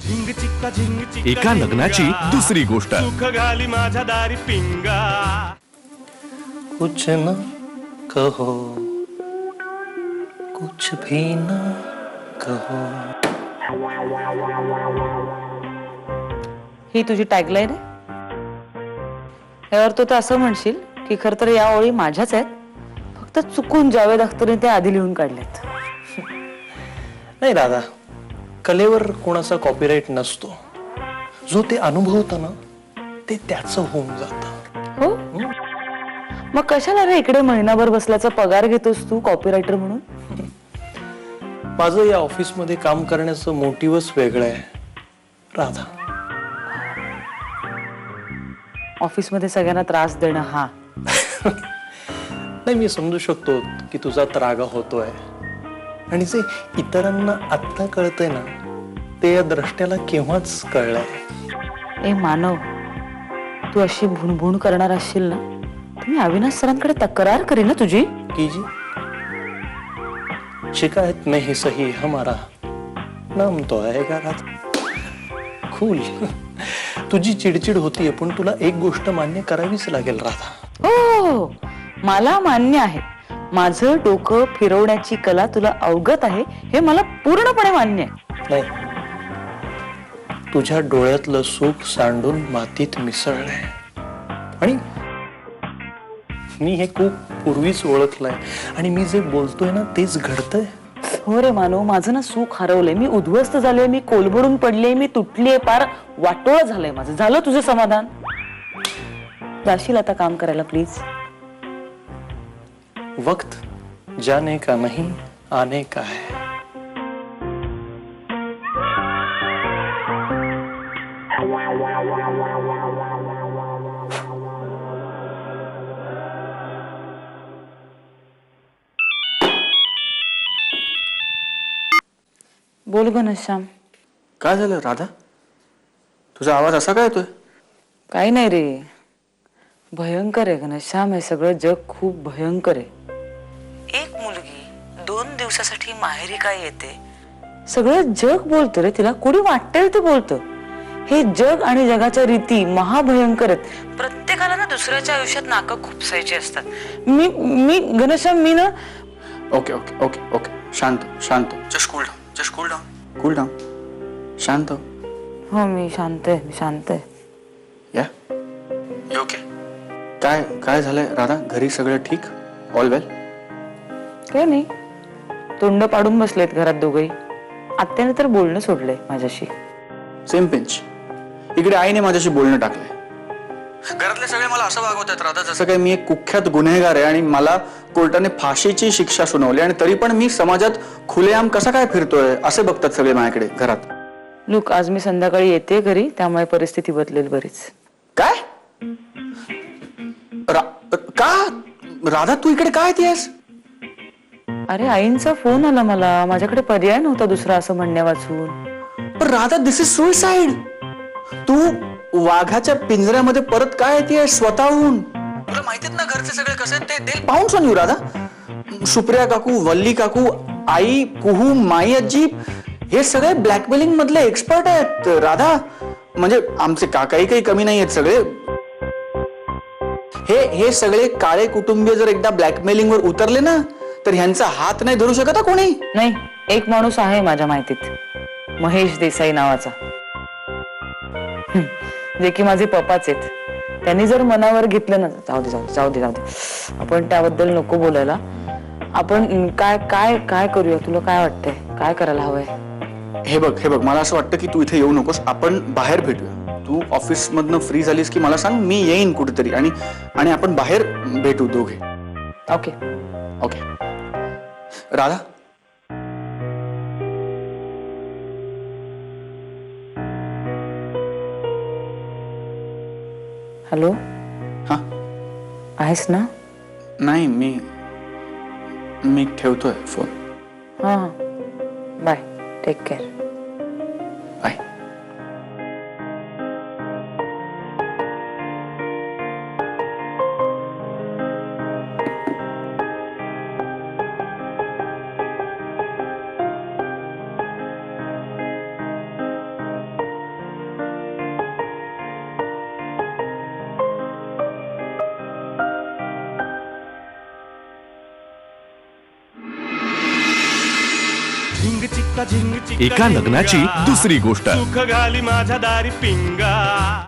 झिंग चिक्का झिंग चिक्का एका लग्नाची दुसरी गोष्ट. सुख घाली माझ्या दारी पिंगा. कुछ न कहो कुछ भी न कहो. ही तुझी टॅगलाईन आहे. यावर तू तर असं म्हणशील की खर तर या ओळी माझ्याच आहेत, फक्त चुकून जावेद अख्तरने ते आधी लिहून काढलेत. नाही राधा, कलेवर कोणाचा कॉपीराईट नसतो. जो ते अनुभवतं ना ते त्याचं होऊन जातं. हो, मग कशाला रे इकडे महिनाभर बसल्याचा पगार घेतोस तू कॉपीरायटर म्हणून? माझं या ऑफिसमध्ये काम करण्याचं मोटिव्हच वेगळं आहे राधा. ऑफिसमध्ये सगळ्यांना त्रास देणं हा. नाही, मी समजू शकतो की तुझा त्रागा होतोय, आणि जे इतरांना आत्ता कळतंय ना ते या द्रष्ट्याला केव्हाच कळलंय. ए मानव, तू अशी भुणभुण करणार असशील ना तर मी अविनाश सरांकडे तक्रार करीन ना तुझी. कीजिए, शिकायत में ही सही हमारा नाम तो आएगा राधा. खूल. तुझी चिडचिड होतीये, पण तुला एक गोष्ट मान्य करावीच लागेल राधा. हो, मला मान्य आहे. माझं डोकं फिरवण्याची कला तुला अवगत आहे हे मला पूर्णपणे मान्य आहे. नाही, तुझ्या डोळ्यातलं सुख सांडून मातीत मिसळलंय, आणि मी हे खूप पूर्वीच ओळखलंय, आणि मी जे बोलतोय ना तेच घडतंय. हो रे मानव, माझं ना सुख हरवलंय. मी उद्ध्वस्त झाले, मी कोलबडून पडले, मी तुटलीये, पार वाटोळ झालंय माझं. झालं तुझं समाधान? जाशील आता काम करायला प्लीज. वक्त जाने का नहीं आने का है. बोल ग नश्याम. काय झालं राधा? तुझा आवाज असा काय येतोय? काही नाही रे, भयंकर आहे घनश्याम. हे सगळं जग खूप भयंकर आहे. एक मुलगी 2 दिवसासाठी माहेरी काय येते, सगळं जग बोलतं रे तिला. कोणी वाटेल ते बोलतं. हे जग आणि जगाच्या रीती महाभयंकर आहेत. प्रत्येकाला ना दुसऱ्याच्या आयुष्यात नाकं खुपसायची असतात. मी घनश्याम, मी ना. ओके ओके ओके ओके, शांत शांत. Just cool down, just cool down, cool down, शांत. हो, मी शांत आहे, मी शांत आहे. या ओके. काय काय झालंय राधा? घरी सगळं ठीक? ऑल वेल? काय नाही, तोंड पाडून बसलेत घरात दोघही. आत्याने तर बोलणं सोडलंय माझ्याशी. Same pinch. इकडे आईने माझ्याशी बोलणं टाकलंय. घरातले सगळे मला असं वागवतात राधा जसं काय मी एक कुख्यात गुन्हेगार आहे, आणि मला कोर्टाने फाशीची शिक्षा सुनावली, आणि तरी पण मी समाजात खुलेआम कसा काय फिरतोय असे बघतात सगळे माझ्याकडे घरात. लुक, आज मी संध्याकाळी येते घरी, त्यामुळे परिस्थिती बदलेल बरीच. काय? का राधा तू इकडे काय येतेस? अरे, आईंचा फोन आला मला. माझ्याकडे पर्याय नव्हता दुसरा असं म्हणण्या वाचून. पण राधा, दिस इज सुसाइड. तू वाघाच्या पिंजऱ्यामध्ये परत काय येते स्वतःहून? तुला माहितीत ना घरचे सगळे कसे आहेत ते. दे pounds on you Radha. Supriya काकू, वल्ली काकू, आई, कुहू, माई आजी, हे सगळे ब्लॅकमेलिंग मधले एक्सपर्ट आहेत राधा. म्हणजे आमचे काकाही काही कमी नाही आहेत सगळे. हे सगळे काळे कुटुंबीय जर एकदा ब्लॅकमेलिंग वर उतरले ना तर ह्यांचा हात नाही धरू शकत कोणी. नाही, एक माणूस आहे माझ्या माहितीत, महेश देसाई नावाचा, जे की माझे पप्पाच आहेत. त्यांनी जर मनावर घेतलं ना, जाऊ दे जाऊ दे जाऊ दे जाऊ दे, आपण त्याबद्दल नको बोलायला. आपण काय काय काय करूया? तुला काय वाटतंय, काय करायला हवंय? हे बघ मला असं वाटतं की तू इथे येऊ नकोस. आपण बाहेर भेटूया. तू ऑफिस मधनं फ्री झालीस की मला सांग, मी येईन कुठेतरी, आणि आपण बाहेर भेटू दोघे. Okay okay Radha. हॅलो. हा, आहेस ना? नाही, मी ठेवतोय फोन. हां हां, बाय, टेक केअर. बाय. नौका झिंग चिका एका लग्नाची दुसरी गोष्ट. सुख घाली माझ्या दारी पिंगा.